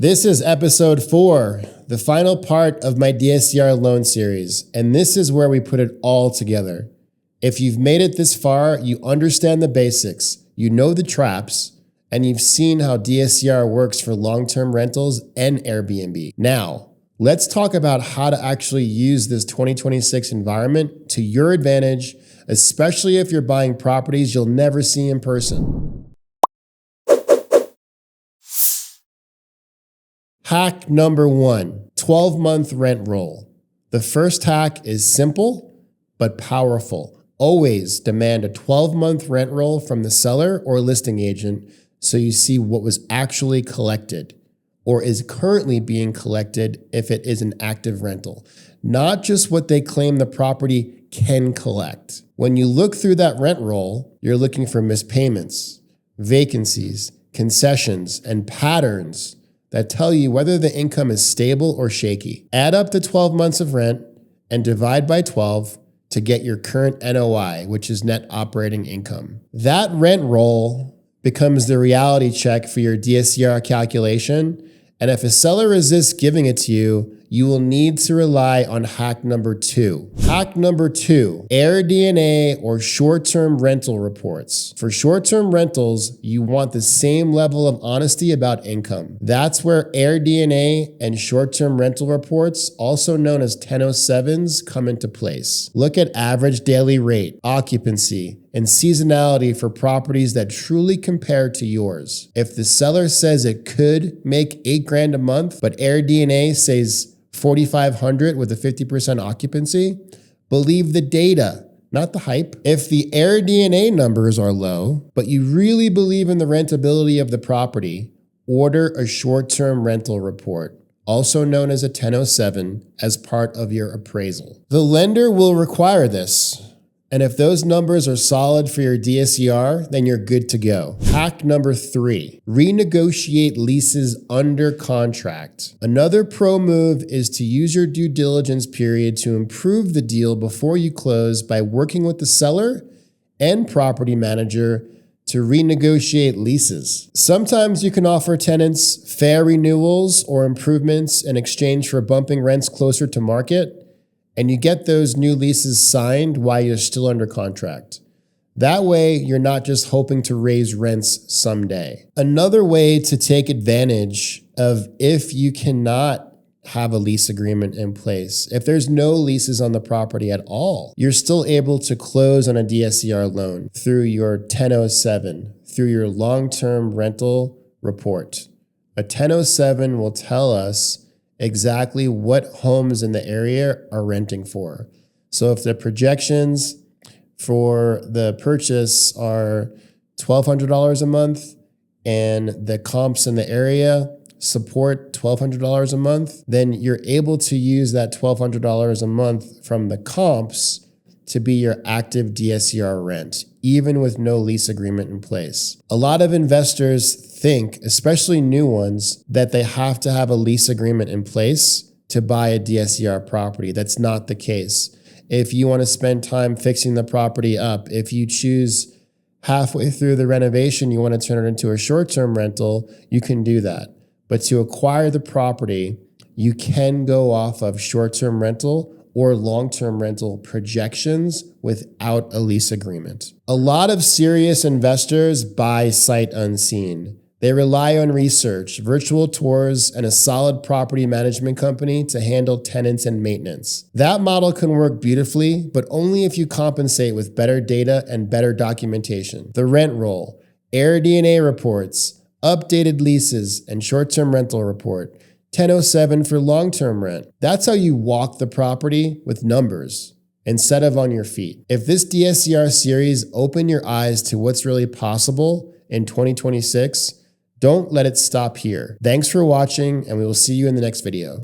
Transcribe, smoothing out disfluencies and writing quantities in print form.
This is episode 4, the final part of my DSCR loan series, and this is where we put it all together. If you've made it this far, you understand the basics, you know the traps, and you've seen how DSCR works for long-term rentals and Airbnb. Now, let's talk about how to actually use this 2026 environment to your advantage, especially if you're buying properties you'll never see in person. Hack number 1, 12-month rent roll. The first hack is simple but powerful. Always demand a 12-month rent roll from the seller or listing agent so you see what was actually collected or is currently being collected if it is an active rental, not just what they claim the property can collect. When you look through that rent roll, you're looking for missed payments, vacancies, concessions, and patterns that tell you whether the income is stable or shaky. Add up the 12 months of rent and divide by 12 to get your current NOI, which is net operating income. That rent roll becomes the reality check for your DSCR calculation, and if a seller resists giving it to you, you will need to rely on hack number 2. Hack number 2, AirDNA or short-term rental reports. For short-term rentals, you want the same level of honesty about income. That's where AirDNA and short-term rental reports, also known as 1007s, come into place. Look at average daily rate, occupancy, and seasonality for properties that truly compare to yours. If the seller says it could make $8,000 a month, but AirDNA says $4,500 with a 50% occupancy, believe the data, not the hype. If the AirDNA numbers are low, but you really believe in the rentability of the property, order a short-term rental report, also known as a 1007, as part of your appraisal. The lender will require this. And if those numbers are solid for your DSCR, then you're good to go. Hack number 3, renegotiate leases under contract. Another pro move is to use your due diligence period to improve the deal before you close by working with the seller and property manager to renegotiate leases. Sometimes you can offer tenants fair renewals or improvements in exchange for bumping rents closer to market, and you get those new leases signed while you're still under contract. That way, you're not just hoping to raise rents someday. Another way to take advantage of if you cannot have a lease agreement in place, if there's no leases on the property at all, you're still able to close on a DSCR loan through your 1007, through your long-term rental report. A 1007 will tell us exactly what homes in the area are renting for. So if the projections for the purchase are $1,200 a month and the comps in the area support $1,200 a month, then you're able to use that $1,200 a month from the comps to be your active DSCR rent, even with no lease agreement in place. A lot of investors think, especially new ones, that they have to have a lease agreement in place to buy a DSCR property. That's not the case. If you want to spend time fixing the property up, if you choose halfway through the renovation, you want to turn it into a short-term rental, you can do that. But to acquire the property, you can go off of short-term rental or long-term rental projections without a lease agreement. A lot of serious investors buy sight unseen. They rely on research, virtual tours, and a solid property management company to handle tenants and maintenance. That model can work beautifully, but only if you compensate with better data and better documentation. The rent roll, AirDNA reports, updated leases, and short-term rental report. 1007 for long-term rent. That's how you walk the property with numbers instead of on your feet. If this DSCR series opened your eyes to what's really possible in 2026, don't let it stop here. Thanks for watching, and we will see you in the next video.